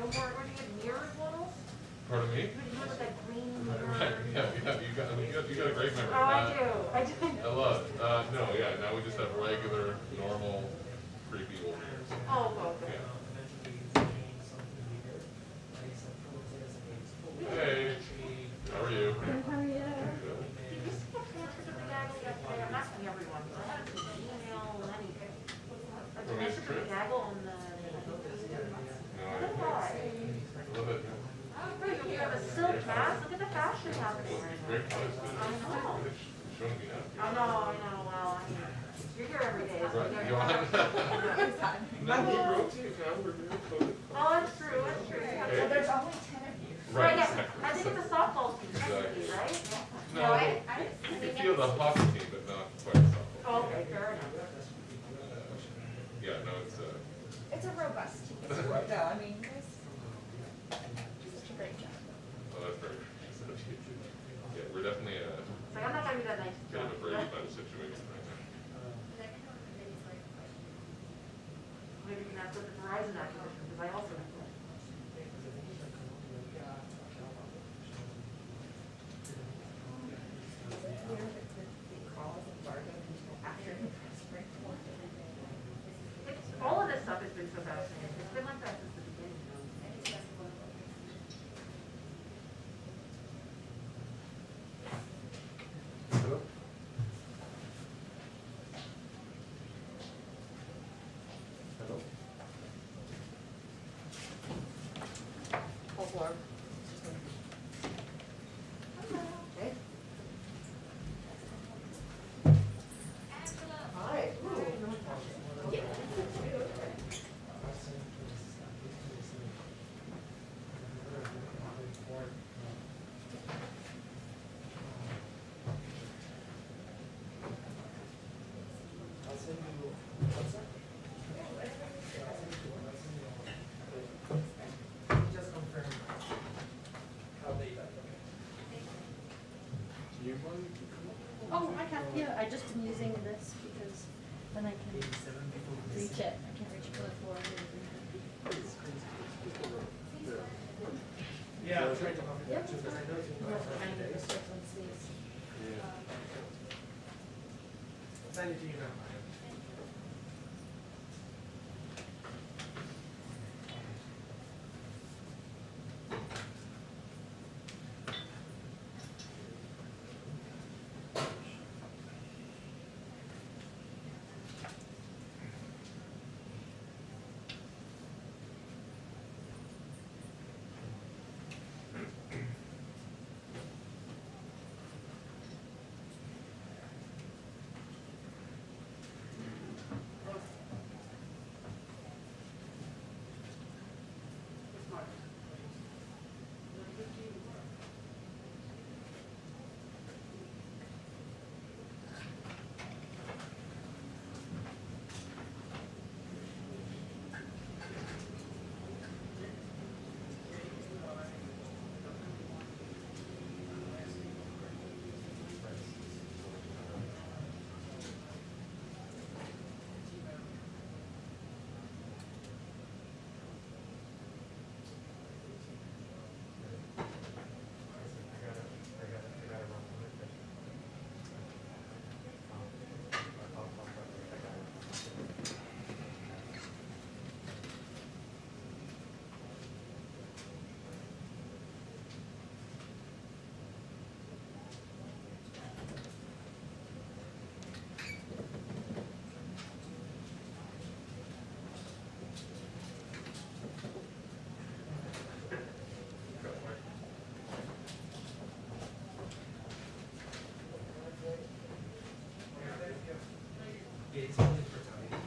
no more, when you get mirrored walls? Pardon me? You have like that green Right, mirror. yeah, you got a great memory. Oh, I do. I love it. No, yeah, now we just have regular, normal, creepy old mirrors. Oh, okay. Yeah. Hey, how are you? How are you? Good. Did you see a transfer to the gaggle yesterday? I'm asking everyone, but I haven't seen an email or anything. A transfer to the gaggle on the. No, I don't know why. I love it. Right, you have a silk mask. Look at the fashion happening right now. Great colors. I know. It's showing me up. I know. Well, I mean, you're here every day. So Right, you're you on? No, we rotate now, we're doing COVID. oh, that's true. Hey. Well, there's only 10 of you. Right, Yeah, exactly. I think it's a softball team, technically, Exactly. right? No, I you can feel the hockey team, but not quite the softball. Oh, okay, fair enough. Yeah, no, it's It's a robust team. It's good though. I mean, you guys do such a great job. well, that's very yeah, we're definitely It's like, I'm not gonna be that nice. kind of afraid by the situation right now. Maybe you can ask what the Verizon acquisition, because I also have one. All of this stuff has been so fascinating. It's been like that since the beginning. Hello? Hello? Full floor. Okay. Hi. Just confirm how they Do you want to Oh, I have, yeah, I just been using this because then I can 87 people. reach it. I can reach it from the floor. Yeah, I'm trying to cover Yep. that too, because I know it's been No, going for a I few need to days. start on sleeves. Send it to you now. Yeah, it's only for time.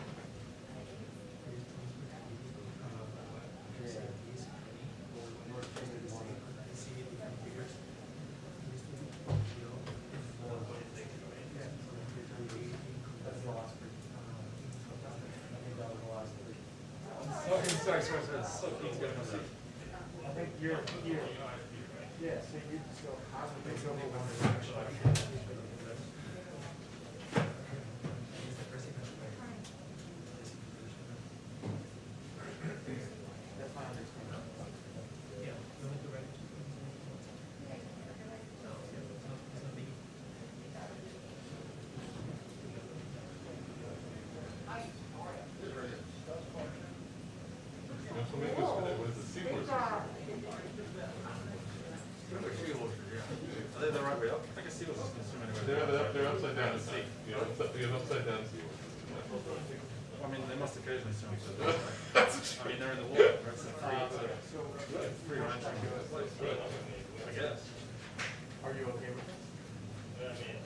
Okay, sorry. So he's gonna see. I think you're here. Yeah, so you just go, how would they go over That's my understanding. probably up. I can see what's consuming. They're upside down at sea. You know, upside down sea. I mean, they must occasionally swim each other. I mean, they're in the water. That's a free range. I guess. Are you okay with this? Okay.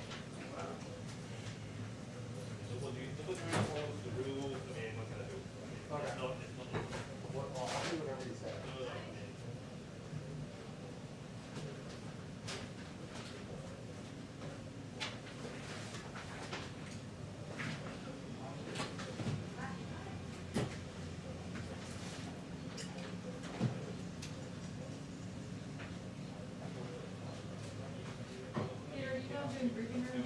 What, I'll do whatever you say. Peter, are you now doing briefing room?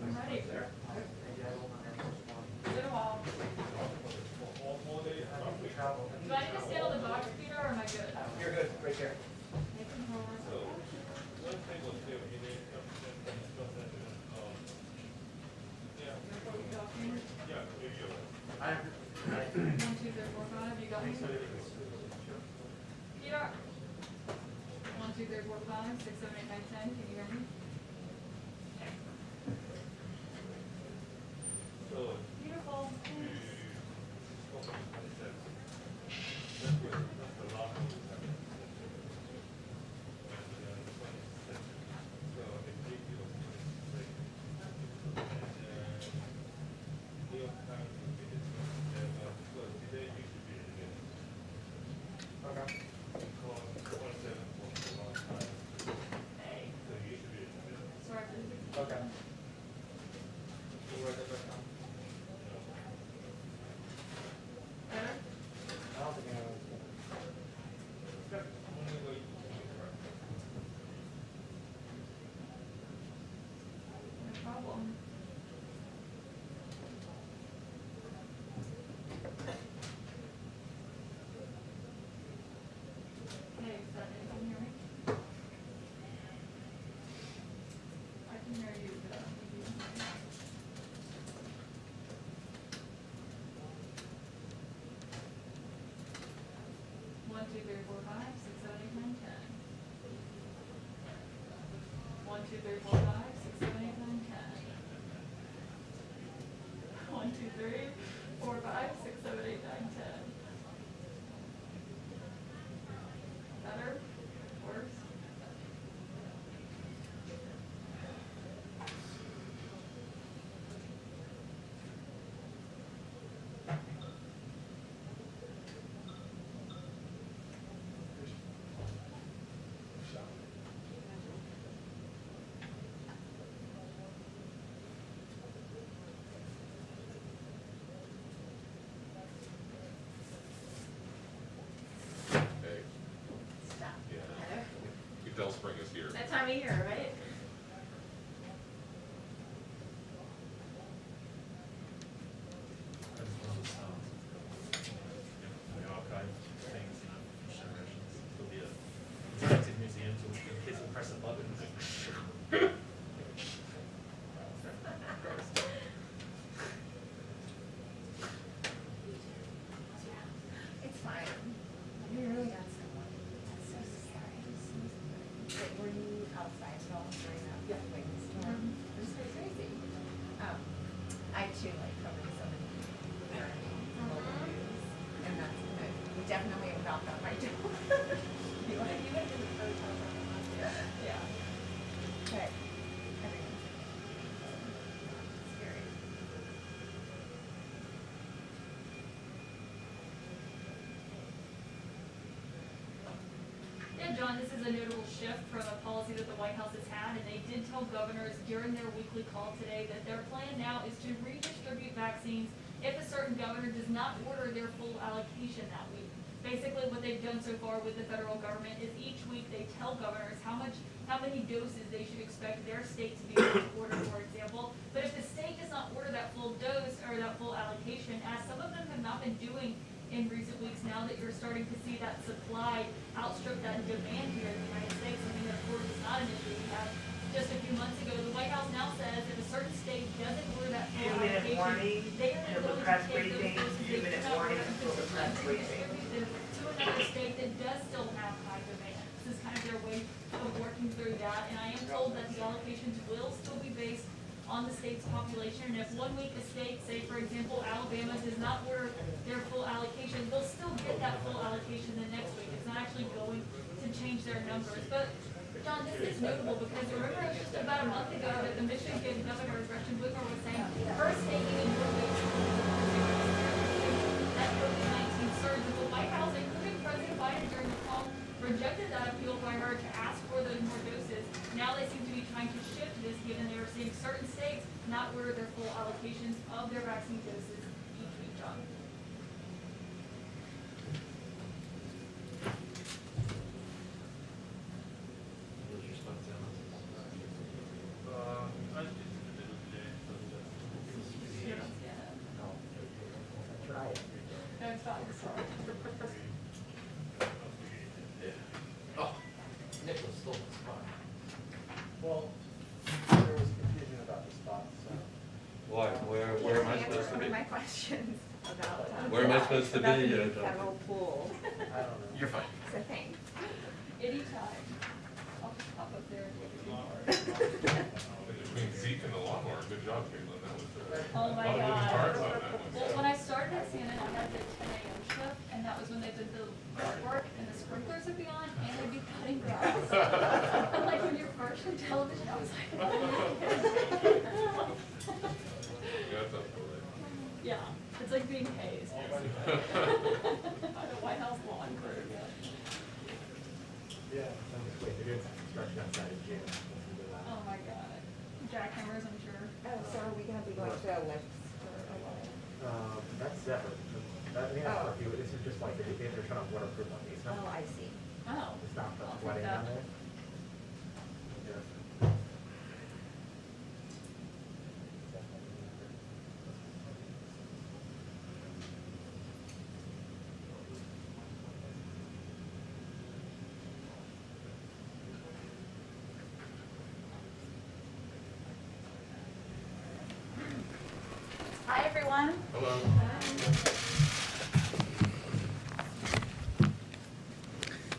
I'm ready. It's been a while. Do I need to stand on the box, Peter, or am I good? You're good, right there. Making progress. I'm, 1, 2, 3, 4, 5. You got me? Peter. 1, 2, 3, 4, 5, 6, 7, 8, 9, 10. Can you hear me? Beautiful. okay. Hey. Sorry for the Okay. We'll write that back down. better. I don't think I know. No problem. Hey, is that it? Can you hear me? I can hear you, but I don't think you can hear me. 1, 2, 3, 4, 5, 6, 7, 8, 9, 10. 1, 2, 3, 4, 5, 6, 7, 8, 9, 10. 1, 2, 3, 4, 5, 6, 7, 8, 9, 10. Better? Worse? Hey, Stop. yeah. You can tell spring is here. That time of year, right? That's one of the sounds. The archive things, you know, generations. There'll be a interactive museum to kids will press a button and think. It's fine. We really got someone. I'm so sorry. Wait, were you outside at all during that storm? It was so crazy. I too like covering some of the local news, and that's good. We definitely have knocked on my door. You want to do it? Yeah. Okay. Everyone's scary. Yeah, John, this is a notable shift from a policy that the White House has had, and they did tell governors during their weekly call today that their plan now is to redistribute vaccines if a certain governor does not order their full allocation that week. Basically, what they've done so far with the federal government is each week they tell governors how many doses they should expect their state to be able to order, for example. But if the state does not order that full dose or that full allocation, as some of them have not been doing in recent weeks, now that you're starting to see that supply outstrip that demand here in the United States, something that of course is not an issue we have just a few months ago. The White House now says if a certain state doesn't order that full 2-minute warning allocation, they are until the going press to take those briefing, doses, 2-minute warning until the press briefing. distribute them to particular state that does still have high demand. This is kind of their way of working through that, and I am told that the allocations will still be based on the state's population, and if 1 week a state, say for example, Alabama does not order their full allocation, they'll still get that full allocation the next week. It's not actually going to change their numbers. But John, this is notable because remember it was just about a month ago that the Michigan Governor Gretchen Whitmer was saying her state even more that COVID-19 surge. And the White House, including President Biden during the call, rejected that appeal by her to ask for those more doses. Now they seem to be trying to shift this, given they are seeing certain states not order their full allocations of their vaccine doses each week, John. I just did it today, Try it. No, it's fine. Oh, Nicholas stole the spot. Well, there was confusion about the spots, so. Why, where am I supposed to One be? of my questions about. Where am I supposed to about be? the new I don't- federal pool. I don't know. You're fine. So thanks. Anytime. I'll just pop up there. between Zeke and the lawnmower, good job, Caitlin, that was, Oh my a lot of moving God. parts on that one. Well, when I started at CNN, I had the 10 a.m. shift, and that was when they did the work and the sprinklers would be on, and they'd be cutting grass. And like when you're first on television, I was like, Yeah, that's up for it. yeah, it's like being hazed. By the White House lawn crew. Yeah, I'm just waiting, they're doing some construction outside of jail. Oh my God. Jackhammers, I'm sure. Oh, so are we gonna be going to lifts for a while? That's separate. I think that's for you, this is just like, they're trying to waterproof on these, Oh, I see. Oh. it's not I'll take flooding that. down there. Hi, everyone. Hello.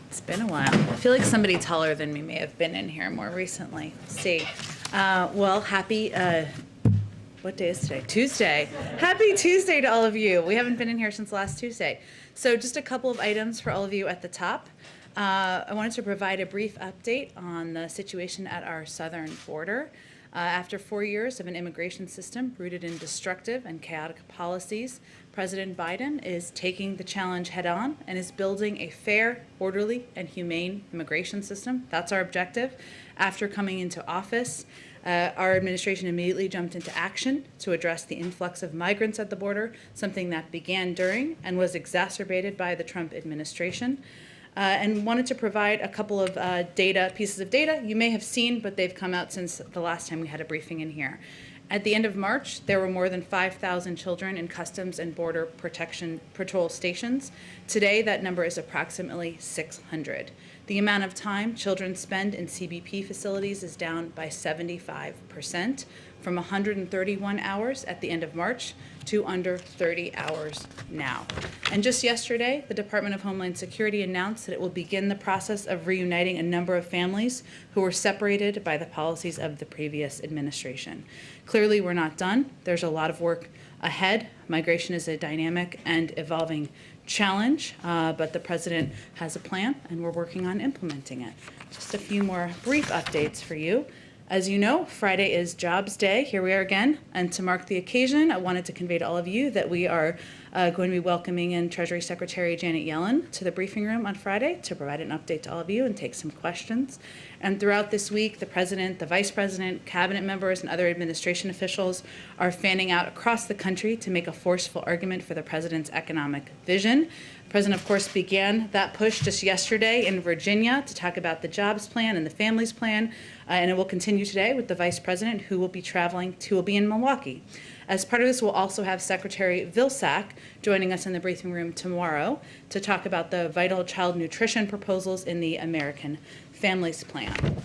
It's been a while. I feel like somebody taller than me may have been in here more recently. Let's see. Well, happy, what day is today? Tuesday. Happy Tuesday to all of you. We haven't been in here since last Tuesday. So just a couple of items for all of you at the top. I wanted to provide a brief update on the situation at our southern border. After 4 years of an immigration system rooted in destructive and chaotic policies, President Biden is taking the challenge head on and is building a fair, orderly, and humane immigration system. That's our objective. After coming into office, our administration immediately jumped into action to address the influx of migrants at the border, something that began during and was exacerbated by the Trump administration. And wanted to provide a couple of pieces of data you may have seen, but they've come out since the last time we had a briefing in here. At the end of March, there were more than 5,000 children in Customs and Border Protection Patrol stations. Today, that number is approximately 600. The amount of time children spend in CBP facilities is down by 75%, from 131 hours at the end of March to under 30 hours now. And just yesterday, the Department of Homeland Security announced that it will begin the process of reuniting a number of families who were separated by the policies of the previous administration. Clearly, we're not done. There's a lot of work ahead. Migration is a dynamic and evolving challenge, but the president has a plan and we're working on implementing it. Just a few more brief updates for you. As you know, Friday is Jobs Day. Here we are again. And to mark the occasion, I wanted to convey to all of you that we are going to be welcoming in Treasury Secretary Janet Yellen to the briefing room on Friday to provide an update to all of you and take some questions. And throughout this week, the president, the vice president, cabinet members, and other administration officials are fanning out across the country to make a forceful argument for the president's economic vision. The president, of course, began that push just yesterday in Virginia to talk about the jobs plan and the families plan, and it will continue today with the vice president, who will be in Milwaukee. As part of this, we'll also have Secretary Vilsack joining us in the briefing room tomorrow to talk about the vital child nutrition proposals in the American Families Plan.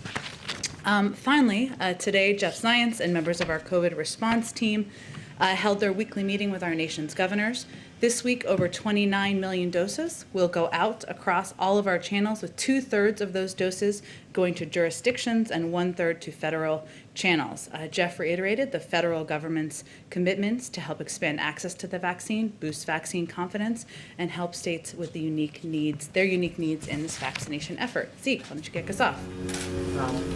Finally, today, Jeff Zients and members of our COVID response team held their weekly meeting with our nation's governors. This week, over 29 million doses will go out across all of our channels, with 2/3 of those doses going to jurisdictions and 1/3 to federal channels. Jeff reiterated the federal government's commitments to help expand access to the vaccine, boost vaccine confidence, and help states with their unique needs in this vaccination effort. Zeke, why don't you kick us off?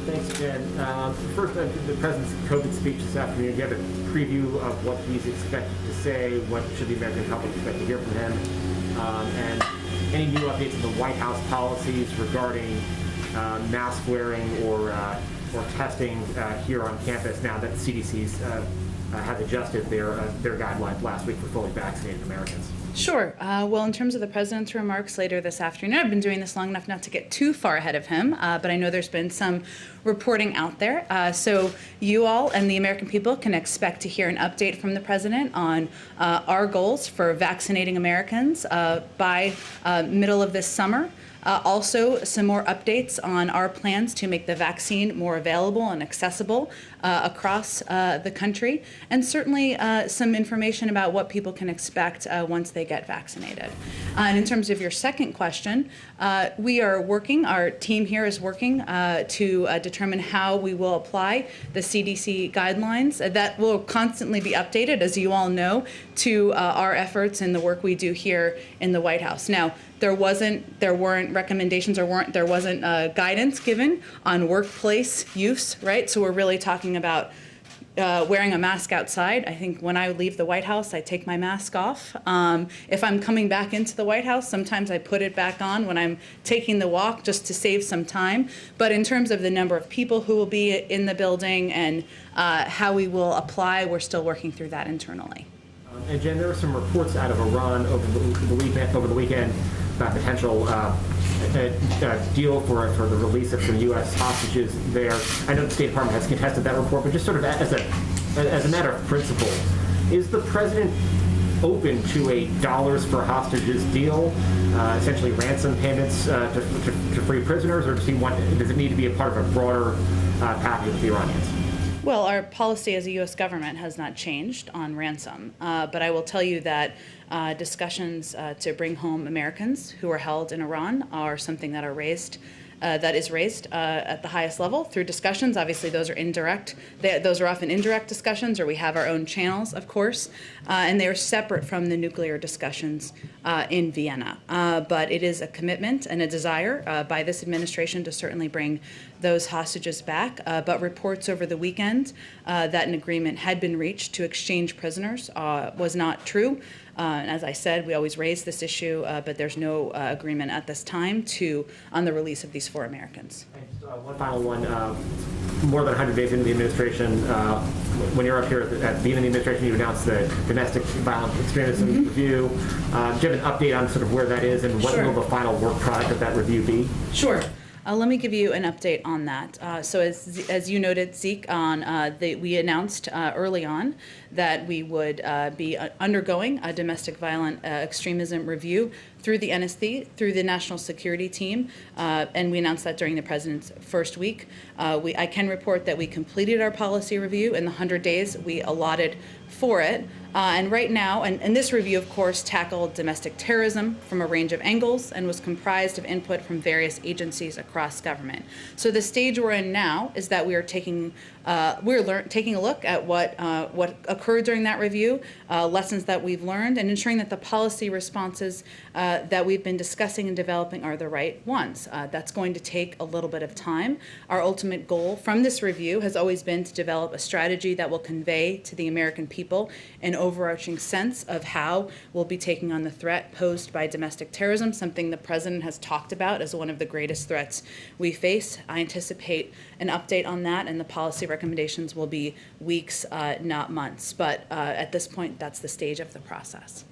Thanks, Jen. First, the President's COVID speech this afternoon. Do you have a preview of what he's expected to say? What should the American public expect to hear from him? And any new updates on the White House policies regarding mask wearing or testing here on campus now that the CDC's has adjusted their guidelines last week for fully vaccinated Americans? Sure. Well, in terms of the president's remarks later this afternoon, I've been doing this long enough not to get too far ahead of him, but I know there's been some reporting out there. So you all and the American people can expect to hear an update from the president on our goals for vaccinating Americans by middle of this summer. Also, some more updates on our plans to make the vaccine more available and accessible across the country, and certainly some information about what people can expect once they get vaccinated. And in terms of your second question, we are working, our team here is working to determine how we will apply the CDC guidelines. That will constantly be updated, as you all know, to our efforts and the work we do here in the White House. Now, there weren't recommendations there wasn't guidance given on workplace use, right? So we're really talking about wearing a mask outside. I think when I leave the White House, I take my mask off. If I'm coming back into the White House, sometimes I put it back on when I'm taking the walk just to save some time. But in terms of the number of people who will be in the building and how we will apply, we're still working through that internally. And Jen, there were some reports out of Iran over the weekend about potential deal for the release of some U.S. hostages there. I know the State Department has contested that report, but just sort of as a matter of principle, is the president open to a dollars for hostages deal, essentially ransom payments to free prisoners, or does it need to be a part of a broader package with the Iranians? Well, our policy as a U.S. government has not changed on ransom, but I will tell you that discussions to bring home Americans who are held in Iran are something that are raised. That is raised at the highest level through discussions. Obviously, those are indirect. Those are often indirect discussions, or we have our own channels, of course, and they are separate from the nuclear discussions in Vienna. But it is a commitment and a desire by this administration to certainly bring those hostages back. But reports over the weekend that an agreement had been reached to exchange prisoners was not true. And as I said, we always raise this issue, but there's no agreement at this time on the release of these 4 Americans. And just, one final one. More than 100 days into the administration, when you're up here at the beginning of the administration, you announced the domestic violence extremism review. Do you have an update on sort of where that is, and what will the final work product of that review be? Sure. Let me give you an update on that. So as you noted, Zeke, we announced early on that we would be undergoing a domestic violent extremism review through the NSC, through the National Security Team, and we announced that during the President's first week. I can report that we completed our policy review in the 100 days we allotted for it. And right now, and this review, of course, tackled domestic terrorism from a range of angles and was comprised of input from various agencies across government. So the stage we're in now is that we are taking a look at what occurred during that review, lessons that we've learned, and ensuring that the policy responses that we've been discussing and developing are the right ones. That's going to take a little bit of time. Our ultimate goal from this review has always been to develop a strategy that will convey to the American people an overarching sense of how we'll be taking on the threat posed by domestic terrorism, something the President has talked about as one of the greatest threats we face. I anticipate an update on that, and the policy recommendations will be weeks, not months. But at this point, that's the stage of the process.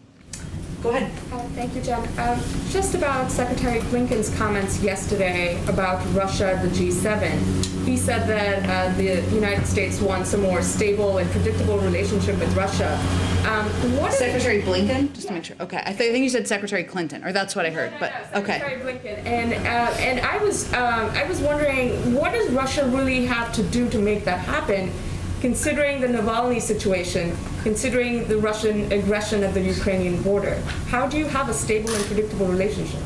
Go ahead. Thank you, Jen. Just about Secretary Blinken's comments yesterday about Russia, the G7. He said that the United States wants a more stable and predictable relationship with Russia. Secretary Blinken? Just to make sure. Okay. I think you said Secretary Clinton, or that's what I heard. But okay. Secretary Blinken. And I was wondering, what does Russia really have to do to make that happen? considering the Navalny situation, considering the Russian aggression at the Ukrainian border, how do you have a stable and predictable relationship?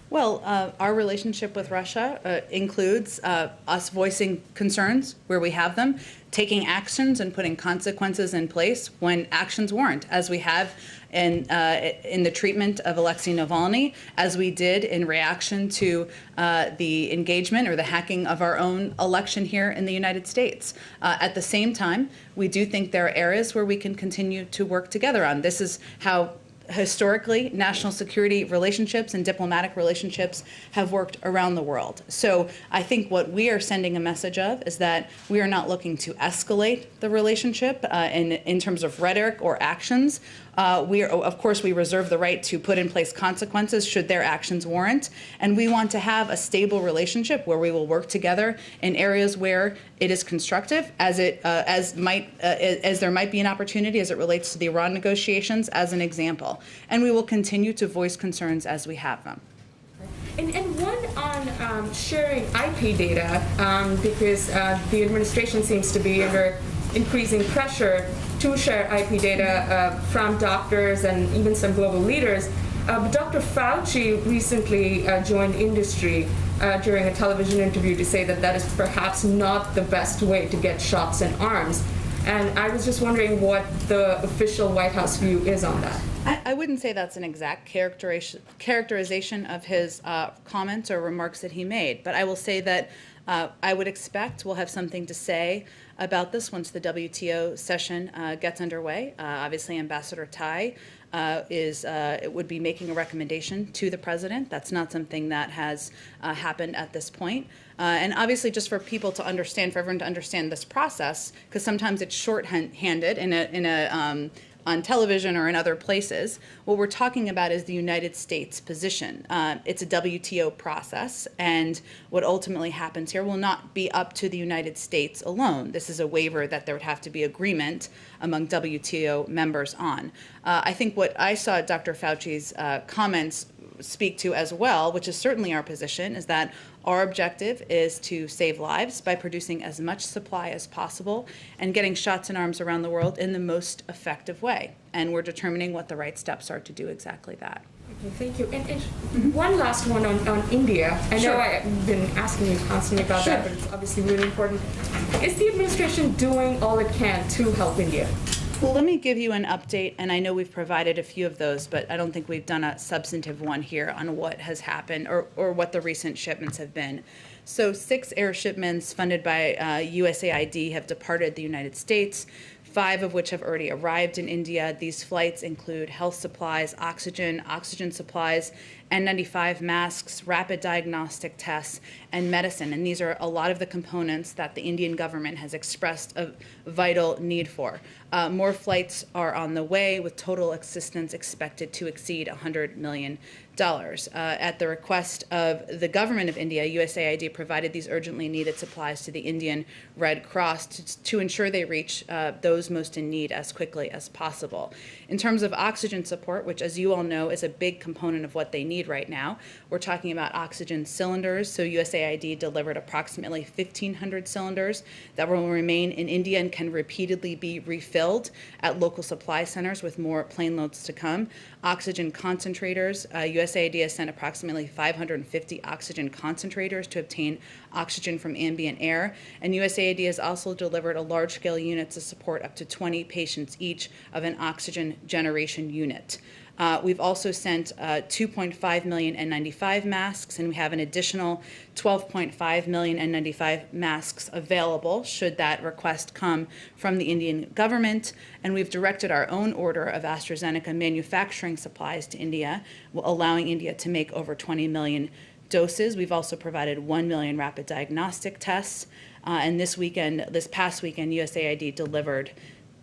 Well, our relationship with Russia includes us voicing concerns where we have them, taking actions and putting consequences in place when actions warrant, as we have in the treatment of Alexei Navalny, as we did in reaction to the engagement or the hacking of our own election here in the United States. At the same time, we do think there are areas where we can continue to work together on. This is how historically, national security relationships and diplomatic relationships have worked around the world. So I think what we are sending a message of is that we are not looking to escalate the relationship in terms of rhetoric or actions. Of course, we reserve the right to put in place consequences should their actions warrant, and we want to have a stable relationship where we will work together in areas where it is constructive, as there might be an opportunity as it relates to the Iran negotiations, as an example, and we will continue to voice concerns as we have them. And one on sharing IP data, because the administration seems to be under increasing pressure to share IP data from doctors and even some global leaders. But Dr. Fauci recently joined industry during a television interview to say that that is perhaps not the best way to get shots in arms. And I was just wondering what the official White House view is on that. I wouldn't say that's an exact characterization of his comments or remarks that he made, but I will say that I would expect we'll have something to say about this once the WTO session gets underway. Obviously, Ambassador Tai would be making a recommendation to the president. That's not something that has happened at this point. And obviously, just for people to understand, for everyone to understand this process, because sometimes it's shorthanded on television or in other places, what we're talking about is the United States position. It's a WTO process, and what ultimately happens here will not be up to the United States alone. This is a waiver that there would have to be agreement among WTO members on. I think what I saw Dr. Fauci's comments speak to as well, which is certainly our position, is that our objective is to save lives by producing as much supply as possible and getting shots in arms around the world in the most effective way. And we're determining what the right steps are to do exactly that. Okay, thank you. And one last one on India. I know I've been asking you constantly about that, but it's obviously really important. Is the administration doing all it can to help India? Well, let me give you an update, and I know we've provided a few of those, but I don't think we've done a substantive one here on what has happened or what the recent shipments have been. So 6 air shipments funded by USAID have departed the United States, 5 of which have already arrived in India. These flights include health supplies, oxygen supplies, N95 masks, rapid diagnostic tests, and medicine. And these are a lot of the components that the Indian government has expressed a vital need for. More flights are on the way, with total assistance expected to exceed $100 million. At the request of the government of India, USAID provided these urgently needed supplies to the Indian Red Cross to ensure they reach those most in need as quickly as possible. In terms of oxygen support, which, as you all know, is a big component of what they need right now, we're talking about oxygen cylinders. So USAID delivered approximately 1,500 cylinders that will remain in India and can repeatedly be refilled at local supply centers, with more plane loads to come. Oxygen concentrators, USAID has sent approximately 550 oxygen concentrators to obtain oxygen from ambient air, and USAID has also delivered a large-scale unit to support up to 20 patients each of an oxygen generation unit. We've also sent 2.5 million N95 masks, and we have an additional 12.5 million N95 masks available should that request come from the Indian government. And we've directed our own order of AstraZeneca manufacturing supplies to India, allowing India to make over 20 million doses. We've also provided 1 million rapid diagnostic tests. And this past weekend, USAID delivered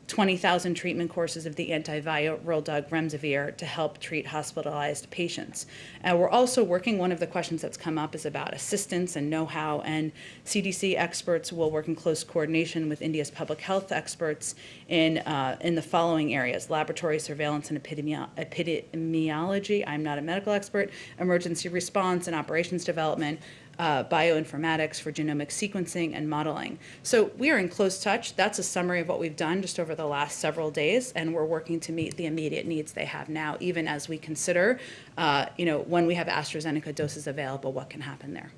20,000 treatment courses of the antiviral drug remdesivir to help treat hospitalized patients. We're also working, one of the questions that's come up is about assistance and know-how, and CDC experts will work in close coordination with India's public health experts in the following areas: laboratory surveillance and epidemiology, I'm not a medical expert, emergency response and operations development, bioinformatics, for genomic sequencing and modeling. So we are in close touch. That's a summary of what we've done just over the last several days, and we're working to meet the immediate needs they have now, even as we consider, when we have AstraZeneca doses available, what can happen there.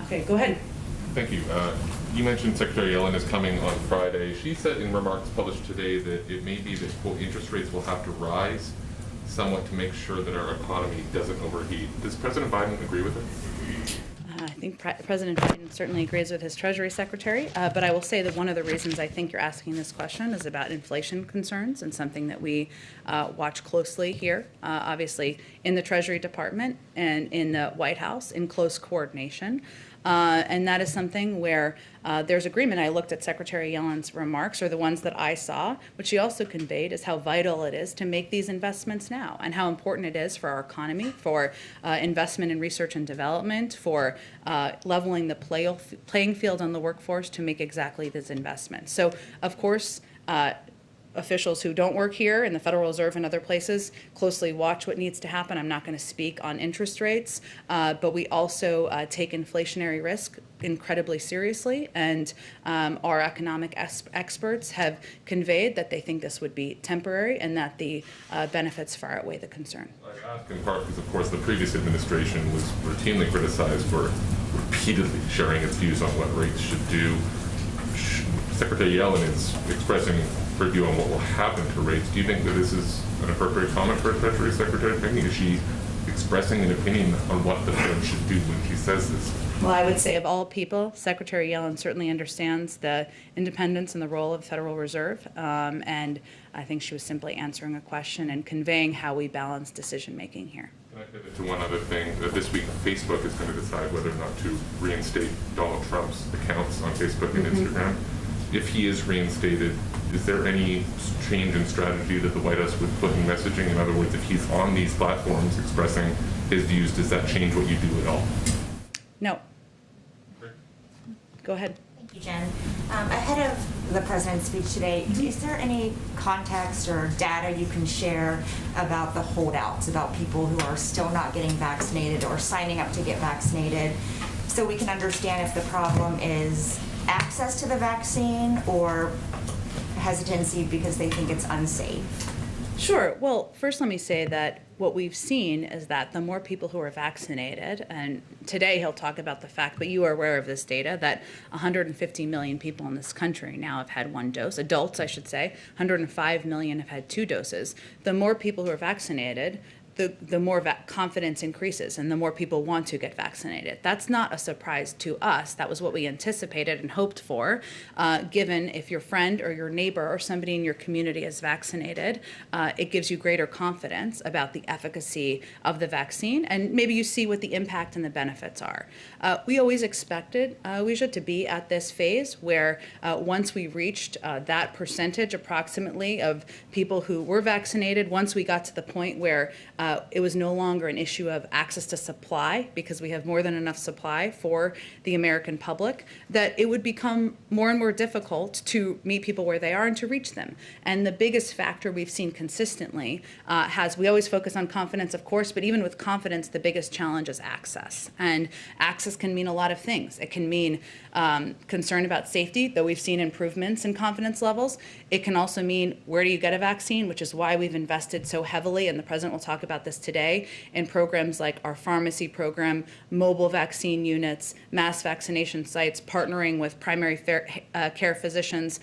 Okay, go ahead. Thank you. You mentioned Secretary Yellen is coming on Friday. She said in remarks published today that it may be that, quote, interest rates will have to rise somewhat to make sure that our economy doesn't overheat. Does President Biden agree with her? I think President Biden certainly agrees with his Treasury Secretary, but I will say that one of the reasons I think you're asking this question is about inflation concerns, and something that we watch closely here, obviously in the Treasury Department and in the White House in close coordination. And that is something where there's agreement. I looked at Secretary Yellen's remarks, or the ones that I saw, which she also conveyed is how vital it is to make these investments now, and how important it is for our economy, for investment in research and development, for leveling the playing field on the workforce to make exactly these investments. So, of course, officials who don't work here in the Federal Reserve and other places closely watch what needs to happen. I'm not going to speak on interest rates, but we also take inflationary risk incredibly seriously, and our economic experts have conveyed that they think this would be temporary and that the benefits far outweigh the concern. I ask in part because, of course, the previous administration was routinely criticized for repeatedly sharing its views on what rates should do. Secretary Yellen is expressing her view on what will happen to rates. Do you think that this is an appropriate comment for a Treasury Secretary? Is she expressing an opinion on what the Fed should do when she says this? Well, I would say of all people, Secretary Yellen certainly understands the independence and the role of the Federal Reserve, and I think she was simply answering a question and conveying how we balance decision-making here. Can I pivot to one other thing? This week, Facebook is going to decide whether or not to reinstate Donald Trump's accounts on Facebook and Instagram. If he is reinstated, is there any change in strategy that the White House would put in messaging? In other words, if he's on these platforms expressing his views, does that change what you do at all? No. Go ahead. Thank you, Jen. Ahead of the president's speech today, is there any context or data you can share about the holdouts, about people who are still not getting vaccinated or signing up to get vaccinated, so we can understand if the problem is access to the vaccine or hesitancy because they think it's unsafe? Sure. Well, first let me say that what we've seen is that the more people who are vaccinated, and today he'll talk about the fact, but you are aware of this data, that 150 million people in this country now have had one dose, adults I should say, 105 million have had 2 doses. The more people who are vaccinated, the more confidence increases and the more people want to get vaccinated. That's not a surprise to us. That was what we anticipated and hoped for, given if your friend or your neighbor or somebody in your community is vaccinated, it gives you greater confidence about the efficacy of the vaccine, and maybe you see what the impact and the benefits are. We always expected, Alicia, to be at this phase where once we reached that percentage approximately of people who were vaccinated, once we got to the point where it was no longer an issue of access to supply, because we have more than enough supply for the American public, that it would become more and more difficult to meet people where they are and to reach them. And the biggest factor we've seen consistently we always focus on confidence, of course, but even with confidence, the biggest challenge is access. And access can mean a lot of things. It can mean concern about safety, though we've seen improvements in confidence levels. It can also mean, where do you get a vaccine, which is why we've invested so heavily, and the president will talk about this today, in programs like our pharmacy program, mobile vaccine units, mass vaccination sites, partnering with primary care physicians,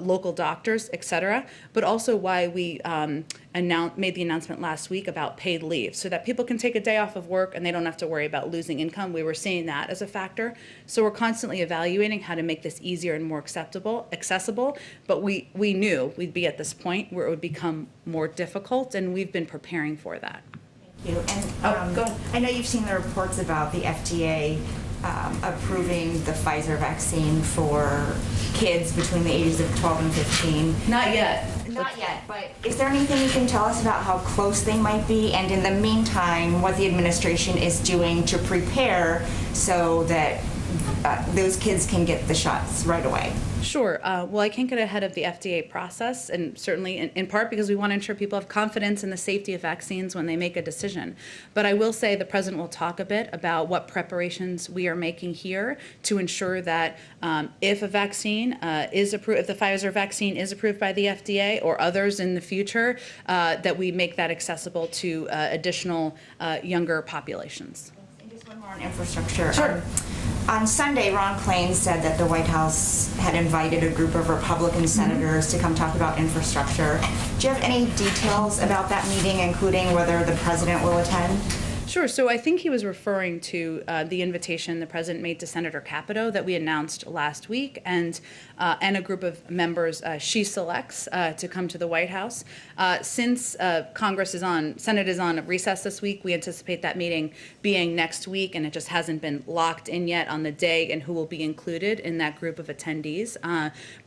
local doctors, et cetera, but also why we made the announcement last week about paid leave, so that people can take a day off of work and they don't have to worry about losing income. We were seeing that as a factor. So we're constantly evaluating how to make this easier and more accessible, but we knew we'd be at this point where it would become more difficult, and we've been preparing for that. Thank you. And go ahead. I know you've seen the reports about the FDA approving the Pfizer vaccine for kids between the ages of 12 and 15. Not yet. Not yet, but is there anything you can tell us about how close they might be, and in the meantime, what the administration is doing to prepare so that those kids can get the shots right away? Sure. Well, I can't get ahead of the FDA process, and certainly in part because we want to ensure people have confidence in the safety of vaccines when they make a decision. But I will say the President will talk a bit about what preparations we are making here to ensure that if a vaccine is approved, if the Pfizer vaccine is approved by the FDA or others in the future, that we make that accessible to additional younger populations. And just one more on infrastructure. Sure. On Sunday, Ron Klain said that the White House had invited a group of Republican senators to come talk about infrastructure. Do you have any details about that meeting, including whether the president will attend? Sure. So I think he was referring to the invitation the president made to Senator Capito that we announced last week, and a group of members she selects to come to the White House. Since Senate is on recess this week, we anticipate that meeting being next week, and it just hasn't been locked in yet on the day and who will be included in that group of attendees.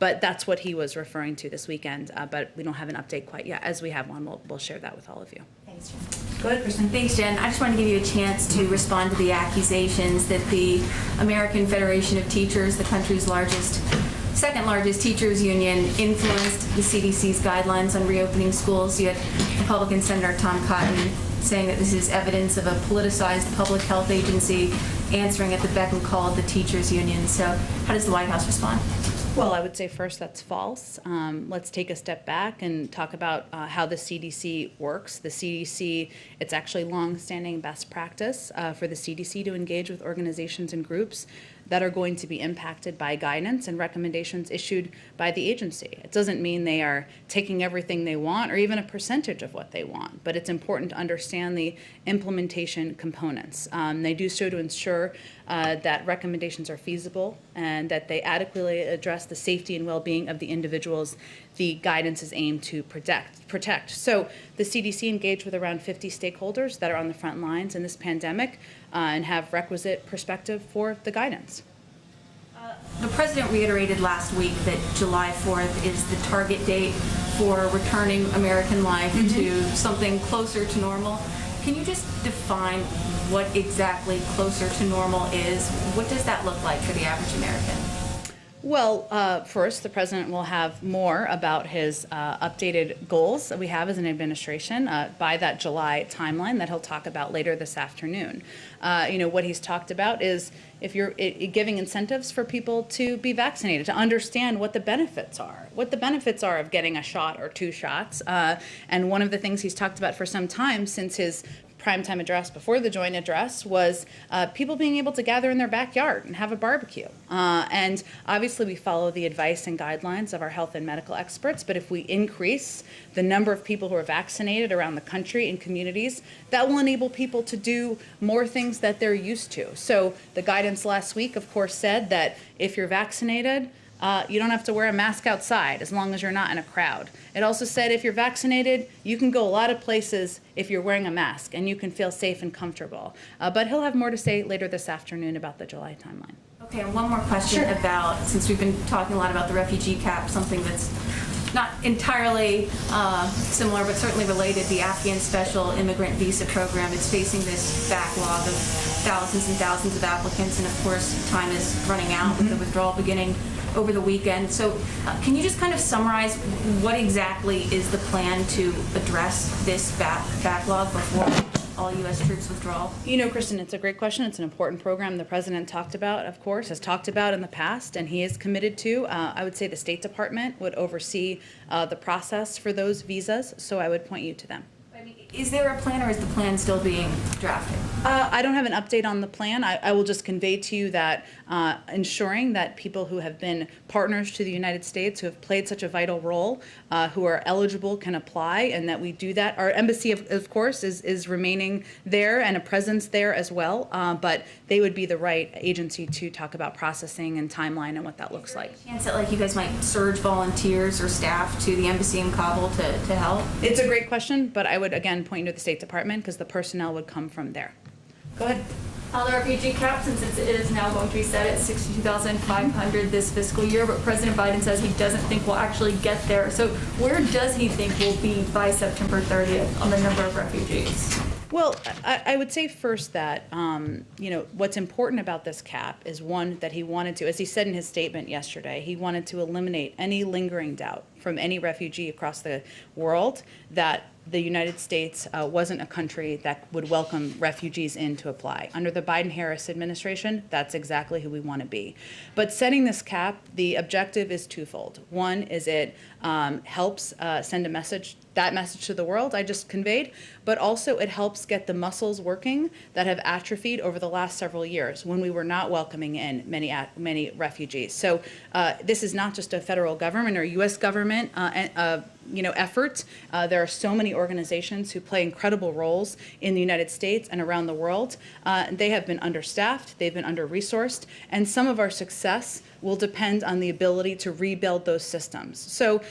But that's what he was referring to this weekend. But we don't have an update quite yet. As we have one, we'll share that with all of you. Thanks, Jen. Go ahead, Kristen. Thanks, Jen. I just wanted to give you a chance to respond to the accusations that the American Federation of Teachers, the country's second largest teachers union, influenced the CDC's guidelines on reopening schools. You had Republican Senator Tom Cotton saying that this is evidence of a politicized public health agency answering at the beck and call of the teachers union. So how does the White House respond? Well, I would say first that's false. Let's take a step back and talk about how the CDC works. The CDC, it's actually long-standing best practice for the CDC to engage with organizations and groups that are going to be impacted by guidance and recommendations issued by the agency. It doesn't mean they are taking everything they want or even a percentage of what they want, but it's important to understand the implementation components. They do so to ensure that recommendations are feasible and that they adequately address the safety and well-being of the individuals the guidance is aimed to protect. So the CDC engaged with around 50 stakeholders that are on the front lines in this pandemic and have requisite perspective for the guidance. The president reiterated last week that July 4th is the target date for returning American life to something closer to normal. Can you just define what exactly closer to normal is? What does that look like for the average American? Well, first, the president will have more about his updated goals that we have as an administration by that July timeline that he'll talk about later this afternoon. What he's talked about is if you're giving incentives for people to be vaccinated, to understand what the benefits are of getting a shot or two shots. And one of the things he's talked about for some time since his primetime address before the joint address was people being able to gather in their backyard and have a barbecue. And obviously we follow the advice and guidelines of our health and medical experts, but if we increase the number of people who are vaccinated around the country in communities, that will enable people to do more things that they're used to. So the guidance last week, of course, said that if you're vaccinated, you don't have to wear a mask outside as long as you're not in a crowd. It also said if you're vaccinated, you can go a lot of places if you're wearing a mask and you can feel safe and comfortable. But he'll have more to say later this afternoon about the July timeline. Okay, and one more question about, since we've been talking a lot about the refugee cap, something that's not entirely similar, but certainly related, the Afghan Special Immigrant Visa Program. It's facing this backlog of thousands and thousands of applicants, and of course, time is running out with the withdrawal beginning over the weekend. So can you just kind of summarize what exactly is the plan to address this backlog before all U.S. troops withdrawal? Kristen, it's a great question. It's an important program the president talked about, of course, has talked about in the past, and he is committed to. I would say the State Department would oversee the process for those visas, so I would point you to them. Is there a plan, or is the plan still being drafted? I don't have an update on the plan. I will just convey to you that ensuring that people who have been partners to the United States, who have played such a vital role, who are eligible can apply, and that we do that. Our embassy, of course, is remaining there and a presence there as well, but they would be the right agency to talk about processing and timeline and what that looks like. Is there any chance that you guys might surge volunteers or staff to the embassy in Kabul to help? It's a great question, but I would, again, point you to the State Department because the personnel would come from there. Go ahead. On the refugee cap, since it is now going to be set at 62,500 this fiscal year, but President Biden says he doesn't think we'll actually get there. So where does he think we'll be by September 30th on the number of refugees? Well, I would say first that, what's important about this cap is one, that he wanted to, as he said in his statement yesterday, he wanted to eliminate any lingering doubt from any refugee across the world that the United States wasn't a country that would welcome refugees in to apply. Under the Biden-Harris administration, that's exactly who we want to be. But setting this cap, the objective is twofold. One is it helps send a message, that message to the world I just conveyed, but also it helps get the muscles working that have atrophied over the last several years when we were not welcoming in many refugees. So this is not just a federal government or U.S. government effort. There are so many organizations who play incredible roles in the United States and around the world. They have been understaffed, they've been under-resourced, and some of our success will depend on the ability to rebuild those systems. So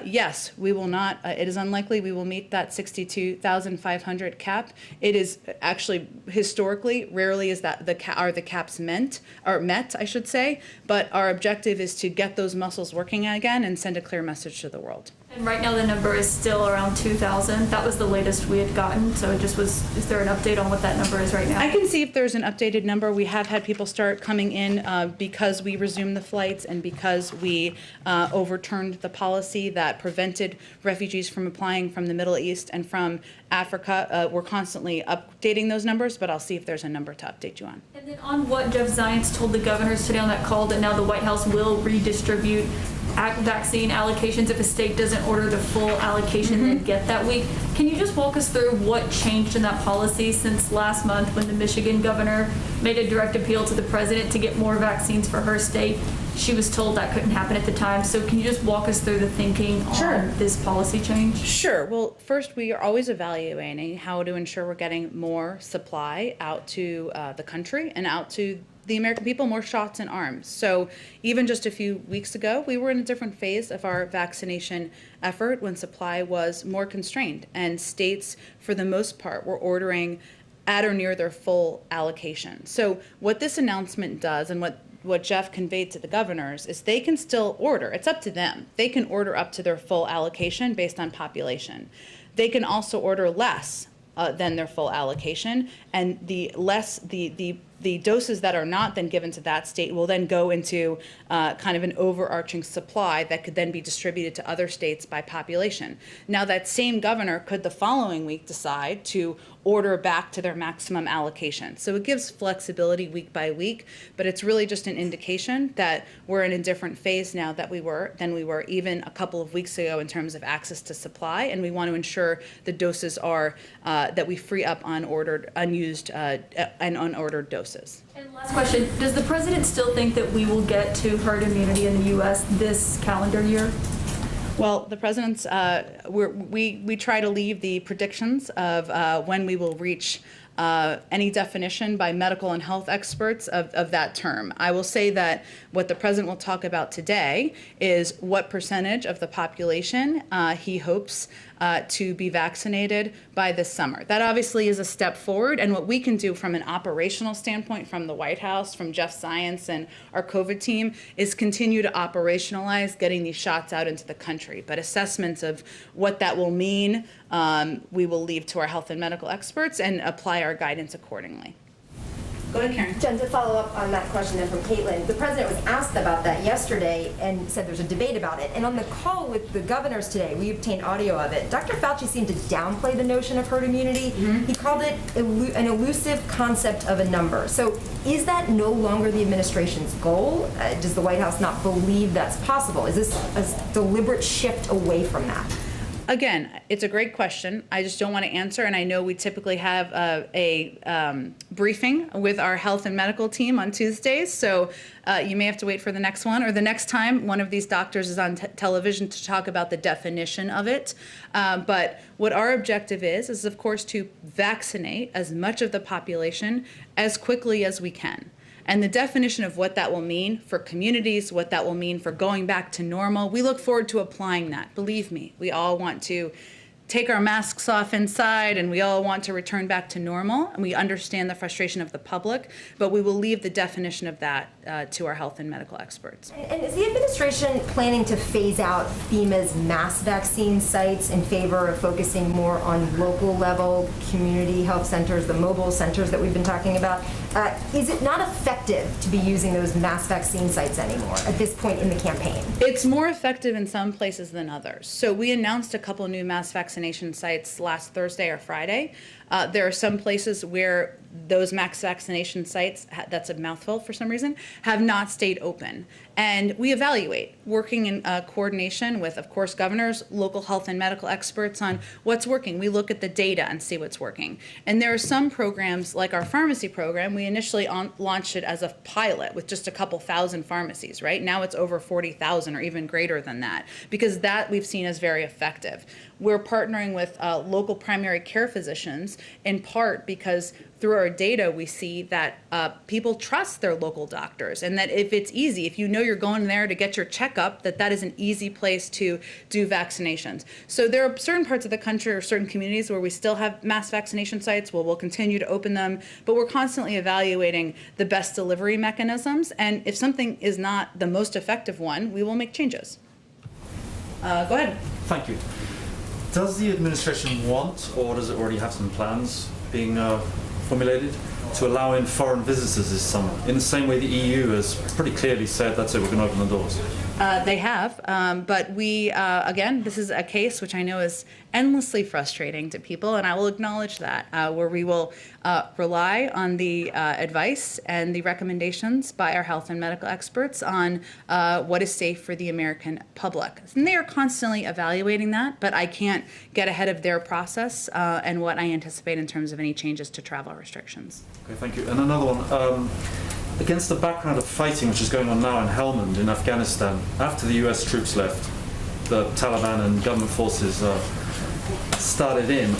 yes, we will not, it is unlikely we will meet that 62,500 cap. It is actually, historically, rarely is that the caps met, I should say, but our objective is to get those muscles working again and send a clear message to the world. And right now the number is still around 2,000. That was the latest we had gotten. So it just was, is there an update on what that number is right now? I can see if there's an updated number. We have had people start coming in because we resumed the flights and because we overturned the policy that prevented refugees from applying from the Middle East and from Africa. We're constantly updating those numbers, but I'll see if there's a number to update you on. And then on what Jeff Zients told the governors today on that call, that now the White House will redistribute vaccine allocations if a state doesn't order the full allocation they get that week. Can you just walk us through what changed in that policy since last month when the Michigan governor made a direct appeal to the president to get more vaccines for her state? She was told that couldn't happen at the time. So can you just walk us through the thinking on this policy change? Sure. Well, first, we are always evaluating how to ensure we're getting more supply out to the country and out to the American people, more shots in arms. So even just a few weeks ago, we were in a different phase of our vaccination effort when supply was more constrained, and states, for the most part, were ordering at or near their full allocation. So what this announcement does, and what Jeff conveyed to the governors, is they can still order. It's up to them. They can order up to their full allocation based on population. They can also order less than their full allocation, and the doses that are not then given to that state will then go into kind of an overarching supply that could then be distributed to other states by population. Now, that same governor could the following week decide to order back to their maximum allocation. So it gives flexibility week by week, but it's really just an indication that we're in a different phase now than we were even a couple of weeks ago in terms of access to supply, and we want to ensure the doses are that we free up unused and unordered doses. And last question, does the president still think that we will get to herd immunity in the U.S. this calendar year? Well, the president's, we try to leave the predictions of when we will reach any definition by medical and health experts of that term. I will say that what the president will talk about today is what percentage of the population he hopes to be vaccinated by this summer. That obviously is a step forward, and what we can do from an operational standpoint from the White House, from Jeff Zients and our COVID team, is continue to operationalize getting these shots out into the country. But assessments of what that will mean, we will leave to our health and medical experts and apply our guidance accordingly. Go ahead, Karen. Jen, to follow up on that question then from Caitlin, the president was asked about that yesterday and said there's a debate about it. And on the call with the governors today, we obtained audio of it. Dr. Fauci seemed to downplay the notion of herd immunity. He called it an elusive concept of a number. So is that no longer the administration's goal? Does the White House not believe that's possible? Is this a deliberate shift away from that? Again, it's a great question. I just don't want to answer, and I know we typically have a briefing with our health and medical team on Tuesdays, so you may have to wait for the next one, or the next time one of these doctors is on television to talk about the definition of it. But what our objective is of course to vaccinate as much of the population as quickly as we can. And the definition of what that will mean for communities, what that will mean for going back to normal, we look forward to applying that. Believe me, we all want to take our masks off inside and we all want to return back to normal, and we understand the frustration of the public, but we will leave the definition of that to our health and medical experts. And is the administration planning to phase out FEMA's mass vaccine sites in favor of focusing more on local level community health centers, the mobile centers that we've been talking about? Is it not effective to be using those mass vaccine sites anymore at this point in the campaign? It's more effective in some places than others. So we announced a couple new mass vaccination sites last Thursday or Friday. There are some places where those mass vaccination sites, that's a mouthful for some reason, have not stayed open. And we evaluate, working in coordination with, of course, governors, local health and medical experts on what's working. We look at the data and see what's working. And there are some programs, like our pharmacy program, we initially launched it as a pilot with just a couple thousand pharmacies, right? Now it's over 40,000 or even greater than that, because that we've seen as very effective. We're partnering with local primary care physicians, in part because through our data, we see that people trust their local doctors, and that if it's easy, if you know you're going there to get your checkup, that is an easy place to do vaccinations. So there are certain parts of the country or certain communities where we still have mass vaccination sites. We'll continue to open them, but we're constantly evaluating the best delivery mechanisms, and if something is not the most effective one, we will make changes. Go ahead. Thank you. Does the administration want, or does it already have some plans being formulated to allow in foreign visitors this summer? In the same way the EU has pretty clearly said, that's it, we're going to open the doors. They have, but we, again, this is a case which I know is endlessly frustrating to people, and I will acknowledge that, where we will rely on the advice and the recommendations by our health and medical experts on what is safe for the American public. And they are constantly evaluating that, but I can't get ahead of their process and what I anticipate in terms of any changes to travel restrictions. Okay, thank you. And another one. Against the background of fighting which is going on now in Helmand in Afghanistan, after the US troops left, the Taliban and government forces started in.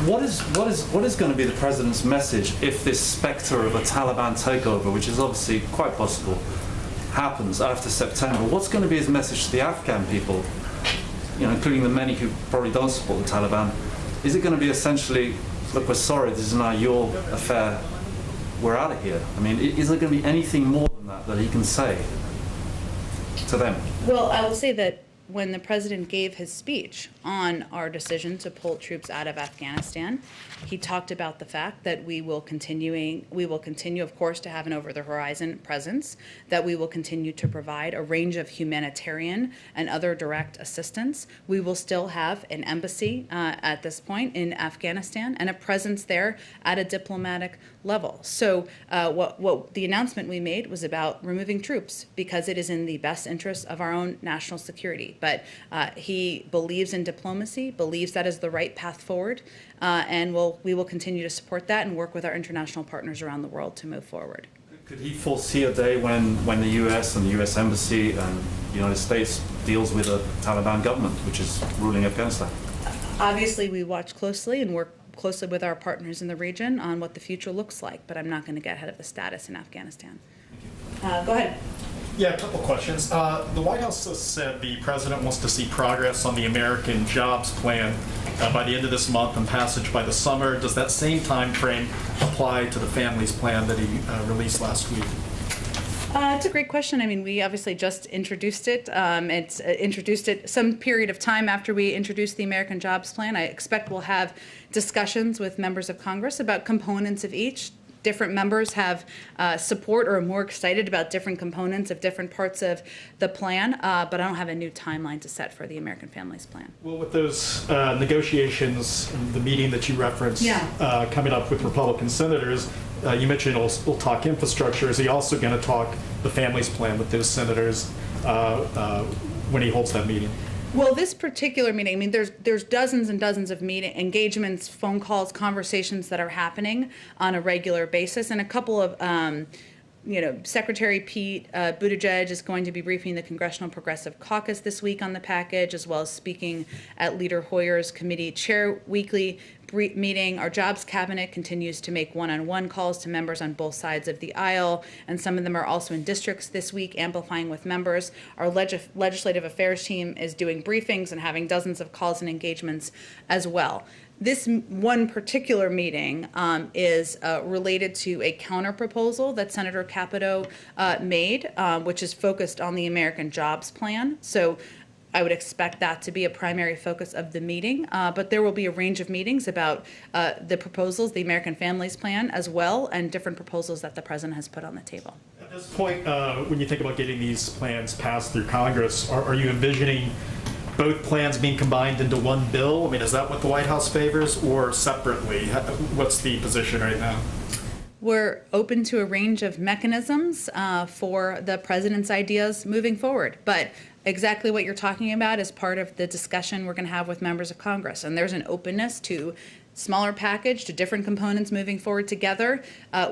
What is going to be the president's message if this spectre of a Taliban takeover, which is obviously quite possible, happens after September? What's going to be his message to the Afghan people, including the many who probably don't support the Taliban? Is it going to be essentially, look, we're sorry, this is now your affair, we're out of here? I mean, is there going to be anything more than that he can say to them? Well, I will say that when the president gave his speech on our decision to pull troops out of Afghanistan, he talked about the fact that we will continue, of course, to have an over-the-horizon presence, that we will continue to provide a range of humanitarian and other direct assistance. We will still have an embassy at this point in Afghanistan and a presence there at a diplomatic level. So what the announcement we made was about removing troops because it is in the best interest of our own national security. But he believes in diplomacy, believes that is the right path forward, and we will continue to support that and work with our international partners around the world to move forward. Could he foresee a day when the US and the US Embassy and the United States deals with a Taliban government which is ruling Afghanistan? Obviously, we watch closely and work closely with our partners in the region on what the future looks like, but I'm not going to get ahead of the status in Afghanistan. Go ahead. Yeah, a couple questions. The White House has said the president wants to see progress on the American Jobs Plan by the end of this month and passage by the summer. Does that same time frame apply to the Families Plan that he released last week? It's a great question. I mean, we obviously just introduced it. It's introduced it some period of time after we introduced the American Jobs Plan. I expect we'll have discussions with members of Congress about components of each. Different members have support or are more excited about different components of different parts of the plan, but I don't have a new timeline to set for the American Families Plan. Well, with those negotiations, the meeting that you referenced coming up with Republican senators, you mentioned we'll talk infrastructure. Is he also going to talk the Families Plan with those senators when he holds that meeting? Well, this particular meeting, I mean, there's dozens and dozens of engagements, phone calls, conversations that are happening on a regular basis, and a couple of Secretary Pete Buttigieg is going to be briefing the Congressional Progressive Caucus this week on the package, as well as speaking at Leader Hoyer's committee chair weekly meeting. Our Jobs Cabinet continues to make one-on-one calls to members on both sides of the aisle, and some of them are also in districts this week, amplifying with members. Our Legislative Affairs team is doing briefings and having dozens of calls and engagements as well. This one particular meeting is related to a counterproposal that Senator Capito made, which is focused on the American Jobs Plan. So I would expect that to be a primary focus of the meeting, but there will be a range of meetings about the proposals, the American Families Plan as well, and different proposals that the president has put on the table. At this point, when you think about getting these plans passed through Congress, are you envisioning both plans being combined into one bill? I mean, is that what the White House favors, or separately? What's the position right now? We're open to a range of mechanisms for the president's ideas moving forward, but exactly what you're talking about is part of the discussion we're going to have with members of Congress, and there's an openness to smaller package, to different components moving forward together.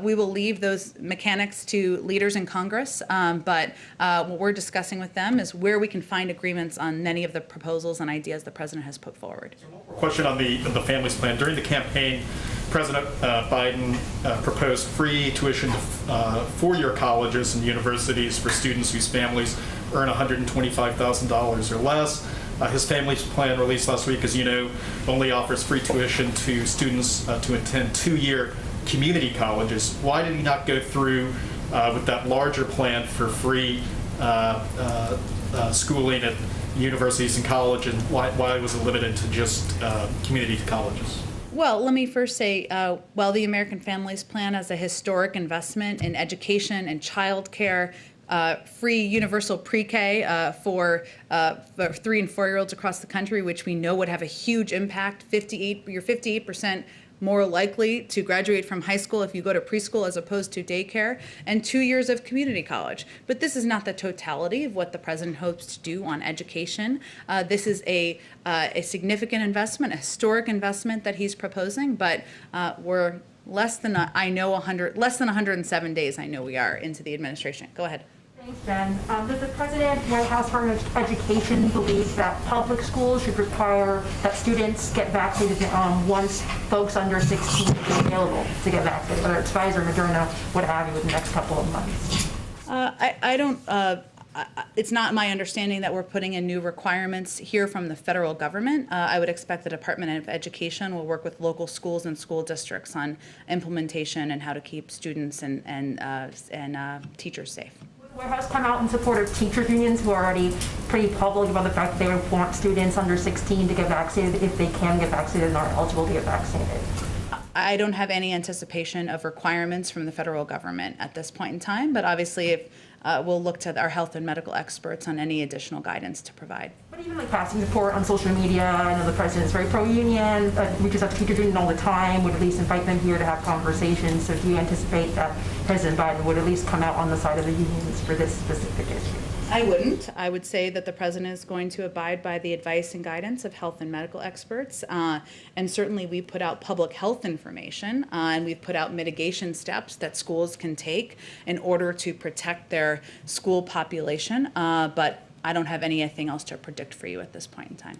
We will leave those mechanics to leaders in Congress, but what we're discussing with them is where we can find agreements on many of the proposals and ideas the president has put forward. Question on the families plan. During the campaign, President Biden proposed free tuition to four-year colleges and universities for students whose families earn $125,000 or less. His family's plan released last week, as you know, only offers free tuition to students to attend two-year community colleges. Why did he not go through with that larger plan for free schooling at universities and college, and why was it limited to just community colleges? Well, let me first say, while the American Families Plan has a historic investment in education and childcare, free universal pre-K for 3 and 4-year-olds across the country, which we know would have a huge impact. You're 58% more likely to graduate from high school if you go to preschool as opposed to daycare, and 2 years of community college. But this is not the totality of what the president hopes to do on education. This is a significant investment, a historic investment that he's proposing, but we're less than 107 days, I know we are, into the administration. Go ahead. Thanks, Jen. Does the President, White House Department of Education believe that public schools should require that students get vaccinated once folks under 16 are available to get vaccinated, whether it's Pfizer, Moderna, what have you, within the next couple of months? It's not my understanding that we're putting in new requirements here from the federal government. I would expect the Department of Education will work with local schools and school districts on implementation and how to keep students and teachers safe. The White House come out in support of teachers unions who are already pretty public about the fact that they want students under 16 to get vaccinated if they can get vaccinated and are eligible to get vaccinated. I don't have any anticipation of requirements from the federal government at this point in time, but obviously if we'll look to our health and medical experts on any additional guidance to provide. But even like passing support on social media, I know the president is very pro-union, reaches out to teachers union all the time, would at least invite them here to have conversations. So do you anticipate that President Biden would at least come out on the side of the unions for this specific issue? I wouldn't. I would say that the president is going to abide by the advice and guidance of health and medical experts. And certainly we put out public health information and we've put out mitigation steps that schools can take in order to protect their school population. But I don't have anything else to predict for you at this point in time.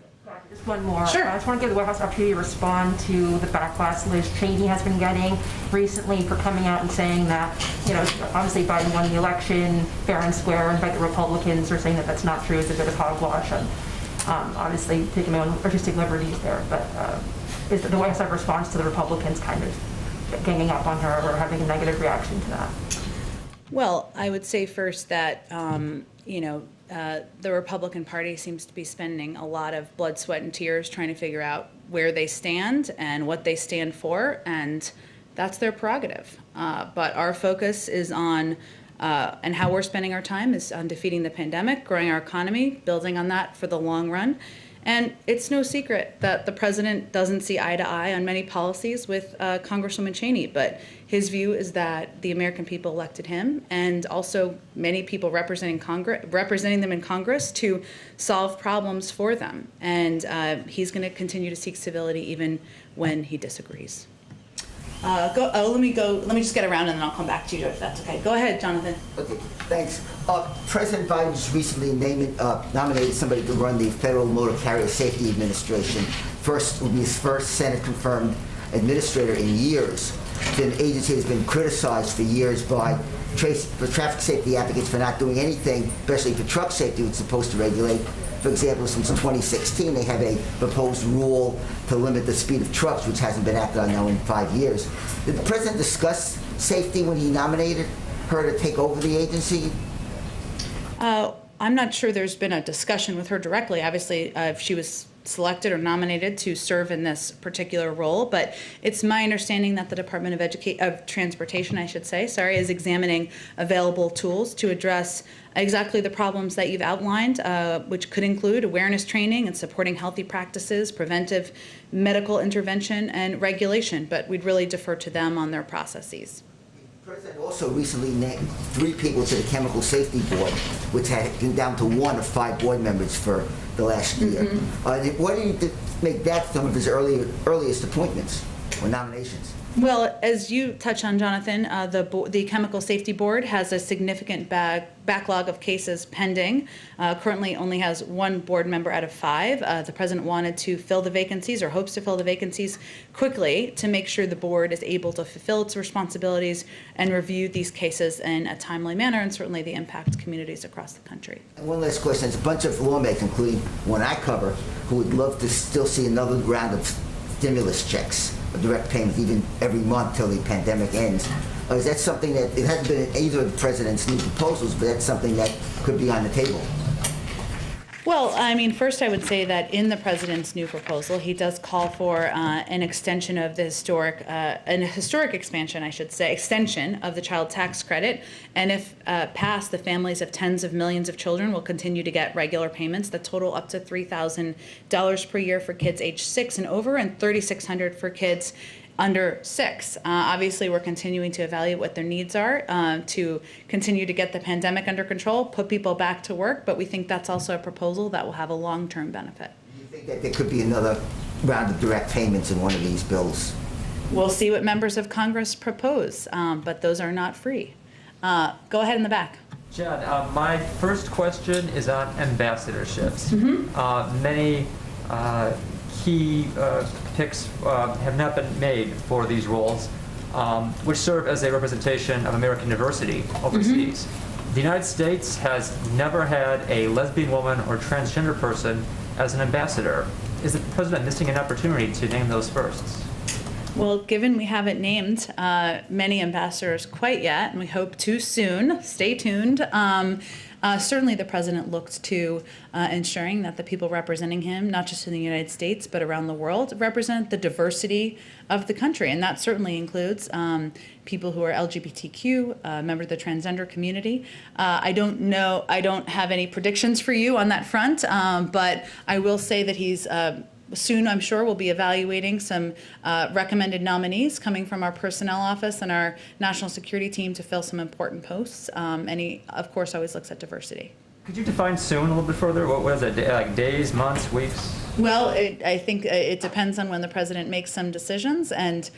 Just one more. Sure. I just want to give the White House opportunity to respond to the backlash Liz Cheney has been getting recently for coming out and saying that, obviously Biden won the election fair and square, and by the Republicans are saying that that's not true. It's a bit of hogwash, and obviously taking my own artistic liberties there. But is the White House have a response to the Republicans kind of ganging up on her or having a negative reaction to that? Well, I would say first that, the Republican Party seems to be spending a lot of blood, sweat, and tears trying to figure out where they stand and what they stand for, and that's their prerogative. But our focus is on, and how we're spending our time is on defeating the pandemic, growing our economy, building on that for the long run. And it's no secret that the president doesn't see eye to eye on many policies with Congresswoman Cheney, but his view is that the American people elected him and also many people representing them in Congress to solve problems for them. And he's going to continue to seek civility even when he disagrees. Let me just get around and then I'll come back to you if that's okay. Go ahead, Jonathan. Okay, thanks. President Biden just recently nominated somebody to run the Federal Motor Carrier Safety Administration. Will be his first Senate-confirmed administrator in years. The agency has been criticized for years by traffic safety advocates for not doing anything, especially for truck safety, it's supposed to regulate. For example, since 2016, they have a proposed rule to limit the speed of trucks, which hasn't been acted on now in 5 years. Did the president discuss safety when he nominated her to take over the agency? I'm not sure there's been a discussion with her directly. Obviously, if she was selected or nominated to serve in this particular role, but it's my understanding that the Department of Transportation, is examining available tools to address exactly the problems that you've outlined, which could include awareness training and supporting healthy practices, preventive medical intervention, and regulation, but we'd really defer to them on their processes. The president also recently named 3 people to the Chemical Safety Board, which had been down to 1 of 5 board members for the last year. Why did he make that some of his earliest appointments or nominations? Well, as you touch on, Jonathan, the Chemical Safety Board has a significant backlog of cases pending. Currently only has 1 board member out of 5. The president wanted to fill the vacancies or hopes to fill the vacancies quickly to make sure the board is able to fulfill its responsibilities and review these cases in a timely manner and certainly the impact communities across the country. And one last question. There's a bunch of lawmakers, including one I cover, who would love to still see another round of stimulus checks, of direct payments, even every month till the pandemic ends. Is that something that, it hasn't been in either of the president's new proposals, but that's something that could be on the table? Well, I mean, first I would say that in the president's new proposal, he does call for an extension of the historic expansion, extension of the child tax credit. And if passed, the families of tens of millions of children will continue to get regular payments that total up to $3,000 per year for kids age 6 and over, and $3,600 for kids under 6. Obviously, we're continuing to evaluate what their needs are to continue to get the pandemic under control, put people back to work, but we think that's also a proposal that will have a long-term benefit. Do you think that there could be another round of direct payments in one of these bills? We'll see what members of Congress propose, but those are not free. Go ahead in the back. Jen, my first question is on ambassadorships. Many key picks have not been made for these roles, which serve as a representation of American diversity overseas. The United States has never had a lesbian woman or transgender person as an ambassador. Is the president missing an opportunity to name those firsts? Well, given we haven't named many ambassadors quite yet, and we hope to soon, stay tuned, certainly the president looked to ensuring that the people representing him, not just in the United States, but around the world, represent the diversity of the country. And that certainly includes people who are LGBTQ, members of the transgender community. I don't have any predictions for you on that front, but I will say that he's soon, I'm sure, we'll be evaluating some recommended nominees coming from our personnel office and our national security team to fill some important posts. And he, of course, always looks at diversity. Could you define soon a little bit further? What is it, like days, months, weeks? Well, I think it depends on when the president makes some decisions, and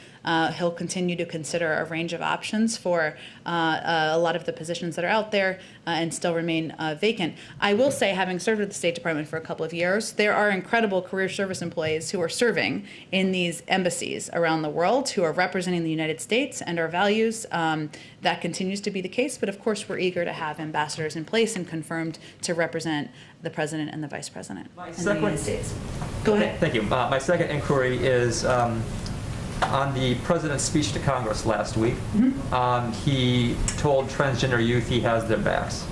he'll continue to consider a range of options for a lot of the positions that are out there and still remain vacant. I will say, having served with the State Department for a couple of years, there are incredible career service employees who are serving in these embassies around the world who are representing the United States and our values. That continues to be the case, but of course we're eager to have ambassadors in place and confirmed to represent the president and the vice president in the United States. Go ahead. Thank you. My second inquiry is on the president's speech to Congress last week. He told transgender youth he has their backs.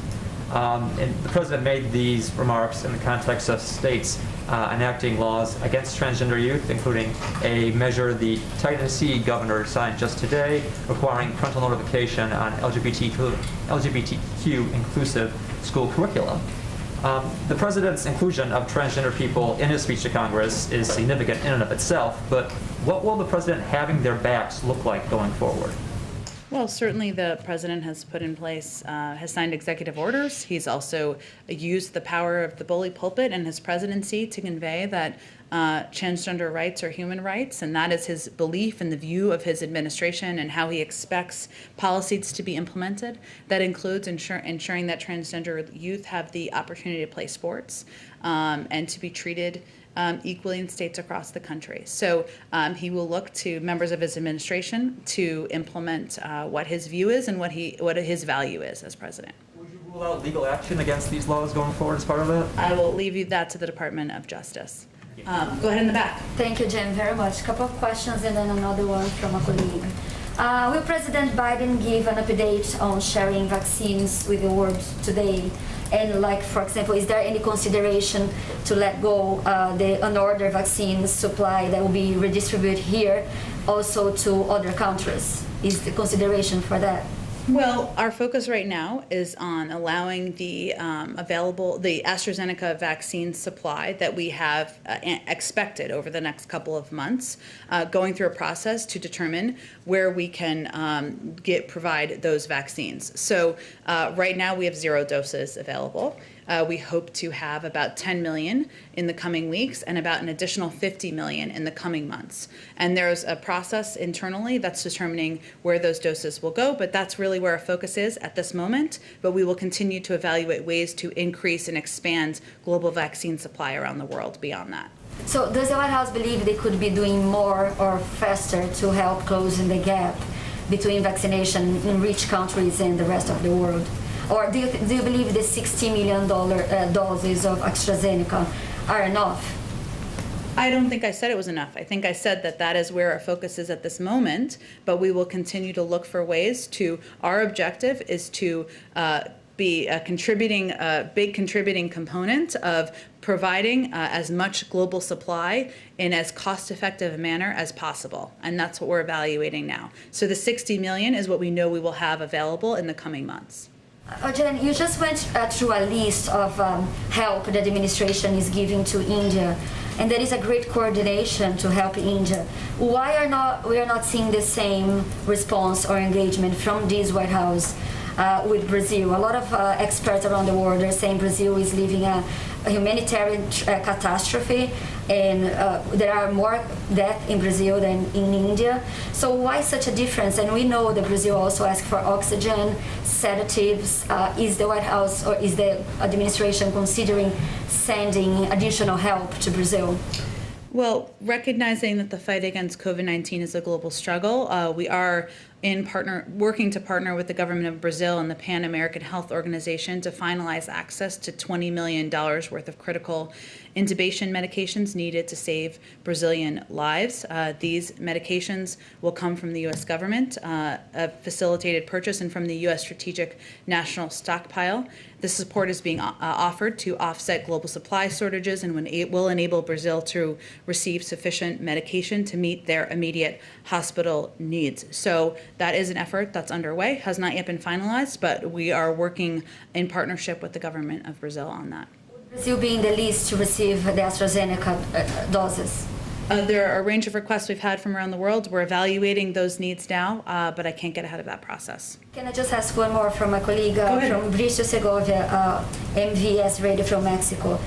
And the president made these remarks in the context of states enacting laws against transgender youth, including a measure the Tennessee governor signed just today requiring parental notification on LGBTQ inclusive school curriculum. The president's inclusion of transgender people in his speech to Congress is significant in and of itself, but what will the president having their backs look like going forward? Well, certainly the president has put in place, has signed executive orders. He's also used the power of the bully pulpit and his presidency to convey that transgender rights are human rights, and that is his belief and the view of his administration and how he expects policies to be implemented. That includes ensuring that transgender youth have the opportunity to play sports and to be treated equally in states across the country. So he will look to members of his administration to implement what his view is and what his value is as president. Would you rule out legal action against these laws going forward as part of that? I will leave you that to the Department of Justice. Go ahead in the back. Thank you, Jen, very much. Couple of questions and then another one from a colleague. Will President Biden give an update on sharing vaccines with the world today? And like, for example, is there any consideration to let go the unordered vaccine supply that will be redistributed here also to other countries? Is the consideration for that? Well, our focus right now is on allowing the the AstraZeneca vaccine supply that we have expected over the next couple of months, going through a process to determine where we can provide those vaccines. So right now we have 0 doses available. We hope to have about 10 million in the coming weeks and about an additional 50 million in the coming months. And there's a process internally that's determining where those doses will go, but that's really where our focus is at this moment. But we will continue to evaluate ways to increase and expand global vaccine supply around the world beyond that. So does the White House believe they could be doing more or faster to help closing the gap between vaccination in rich countries and the rest of the world? Or do you believe the $60 million doses of AstraZeneca are enough? I don't think I said it was enough. I think I said that that is where our focus is at this moment, but we will continue to look for ways to, our objective is to be a big contributing component of providing as much global supply in as cost-effective a manner as possible. And that's what we're evaluating now. So the 60 million is what we know we will have available in the coming months. Jen, you just went through a list of help the administration is giving to India, and there is a great coordination to help India. Why we are not seeing the same response or engagement from this White House with Brazil? A lot of experts around the world are saying Brazil is living a humanitarian catastrophe, and there are more deaths in Brazil than in India. So why such a difference? And we know that Brazil also asks for oxygen, sedatives. Is the White House or is the administration considering sending additional help to Brazil? Well, recognizing that the fight against COVID-19 is a global struggle, we are working to partner with the government of Brazil and the Pan American Health Organization to finalize access to $20 million worth of critical intubation medications needed to save Brazilian lives. These medications will come from the U.S. government, a facilitated purchase, and from the U.S. Strategic National Stockpile. This support is being offered to offset global supply shortages and will enable Brazil to receive sufficient medication to meet their immediate hospital needs. So that is an effort that's underway, has not yet been finalized, but we are working in partnership with the government of Brazil on that. Brazil being the least to receive the AstraZeneca doses? There are a range of requests we've had from around the world. We're evaluating those needs now, but I can't get ahead of that process. Can I just ask one more from a colleague from Bristol, Segovia, MVS Radio from Mexico?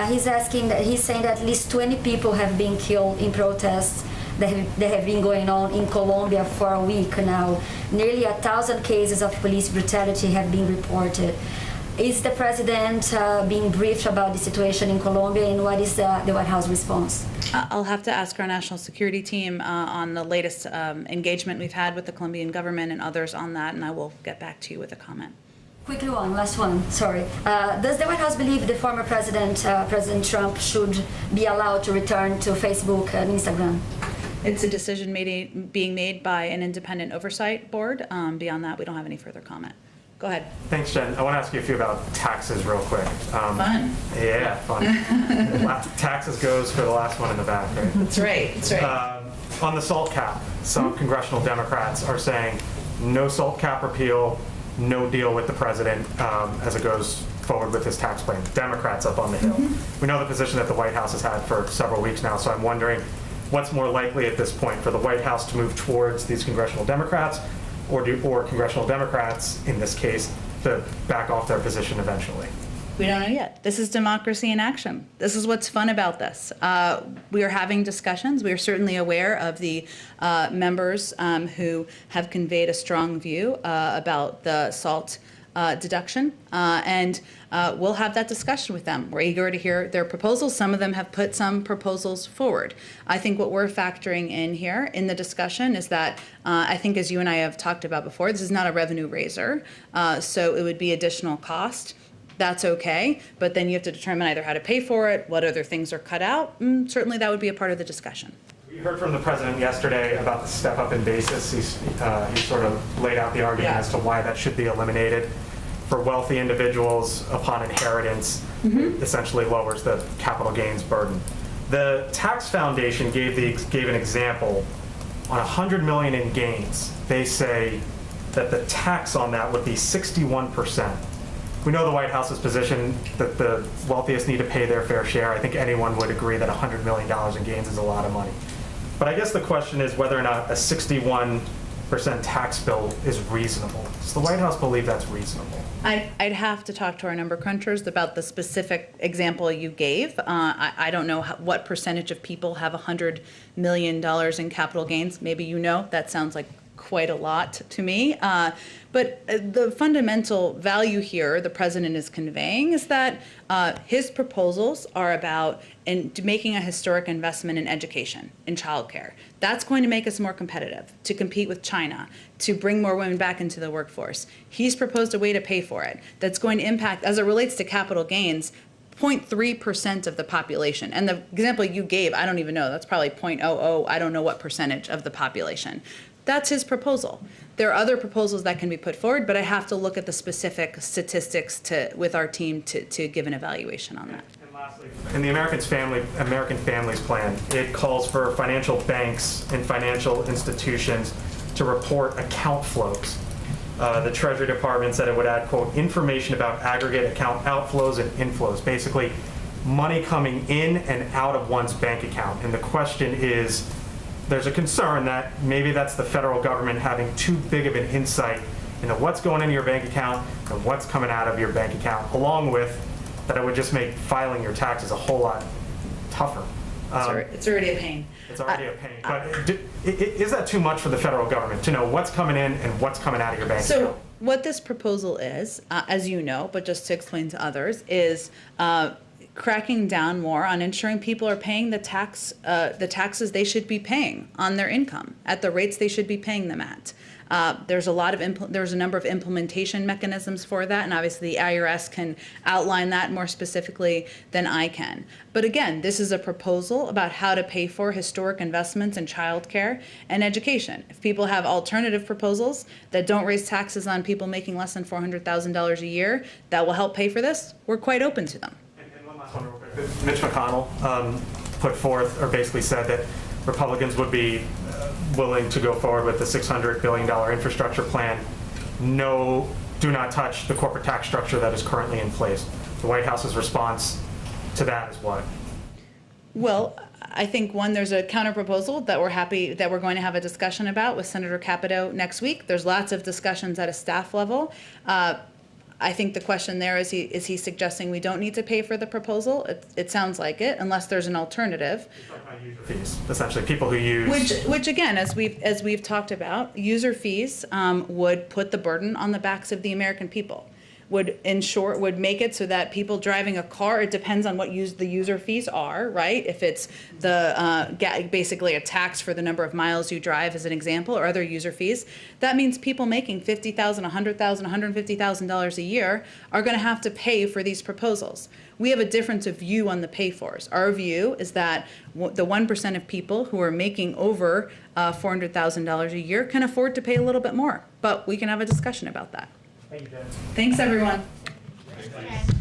He's saying that at least 20 people have been killed in protests that have been going on in Colombia for a week now. Nearly 1,000 cases of police brutality have been reported. Is the president being briefed about the situation in Colombia, and what is the White House response? I'll have to ask our national security team on the latest engagement we've had with the Colombian government and others on that, and I will get back to you with a comment. Quickly one, last one, sorry. Does the White House believe the former president, President Trump, should be allowed to return to Facebook and Instagram? It's a decision being made by an independent oversight board. Beyond that, we don't have any further comment. Go ahead. Thanks, Jen. I want to ask you a few about taxes real quick. Fun. Yeah, fun. Taxes goes for the last one in the back, right? That's right. That's right. On the SALT cap, some congressional Democrats are saying no SALT cap repeal, no deal with the president as it goes forward with his tax plan. Democrats up on the Hill. We know the position that the White House has had for several weeks now, so I'm wondering what's more likely at this point, for the White House to move towards these congressional Democrats or congressional Democrats, in this case, to back off their position eventually? We don't know yet. This is democracy in action. This is what's fun about this. We are having discussions. We are certainly aware of the members who have conveyed a strong view about the SALT deduction, and we'll have that discussion with them. We're eager to hear their proposals. Some of them have put some proposals forward. I think what we're factoring in here in the discussion is that I think, as you and I have talked about before, this is not a revenue raiser, so it would be additional cost. That's okay, but then you have to determine either how to pay for it, what other things are cut out, and certainly that would be a part of the discussion. We heard from the president yesterday about the step up in basis. He sort of laid out the argument as to why that should be eliminated. For wealthy individuals upon inheritance, essentially lowers the capital gains burden. The Tax Foundation gave an example on $100 million in gains. They say that the tax on that would be 61%. We know the White House's position that the wealthiest need to pay their fair share. I think anyone would agree that $100 million in gains is a lot of money. But I guess the question is whether or not a 61% tax bill is reasonable. Does the White House believe that's reasonable? I'd have to talk to our number crunchers about the specific example you gave. I don't know what percentage of people have $100 million in capital gains. Maybe you know. That sounds like quite a lot to me. But the fundamental value here the president is conveying is that his proposals are about making a historic investment in education, in childcare. That's going to make us more competitive, to compete with China, to bring more women back into the workforce. He's proposed a way to pay for it that's going to impact, as it relates to capital gains, 0.3% of the population. And the example you gave, I don't even know, that's probably 0.00, I don't know what percentage of the population. That's his proposal. There are other proposals that can be put forward, but I have to look at the specific statistics with our team to give an evaluation on that. And lastly, in the American Families Plan, it calls for financial banks and financial institutions to report account flows. The Treasury Department said it would add, quote, information about aggregate account outflows and inflows, basically money coming in and out of one's bank account. And the question is, there's a concern that maybe that's the federal government having too big of an insight into what's going into your bank account and what's coming out of your bank account, along with that it would just make filing your taxes a whole lot tougher. It's already a pain. It's already a pain. But is that too much for the federal government to know what's coming in and what's coming out of your bank account? So what this proposal is, as you know, but just to explain to others, is cracking down more on ensuring people are paying the taxes they should be paying on their income at the rates they should be paying them at. There's a number of implementation mechanisms for that, and obviously the IRS can outline that more specifically than I can. But again, this is a proposal about how to pay for historic investments in childcare and education. If people have alternative proposals that don't raise taxes on people making less than $400,000 a year that will help pay for this, we're quite open to them. Mitch McConnell put forth, or basically said that Republicans would be willing to go forward with the $600 billion infrastructure plan. No, do not touch the corporate tax structure that is currently in place. The White House's response to that is what? Well, I think there's a counterproposal that we're going to have a discussion about with Senator Capito next week. There's lots of discussions at a staff level. I think the question there is he suggesting we don't need to pay for the proposal? It sounds like it, unless there's an alternative. User fees, essentially, people who use. Which again, as we've talked about, user fees would put the burden on the backs of the American people. Would make it so that people driving a car, it depends on what the user fees are, right? If it's basically a tax for the number of miles you drive, as an example, or other user fees, that means people making $50,000, $100,000, $150,000 a year are going to have to pay for these proposals. We have a difference of view on the pay-fors. Our view is that the 1% of people who are making over $400,000 a year can afford to pay a little bit more, but we can have a discussion about that. Thank you, Jen. Thanks, everyone. Thank you.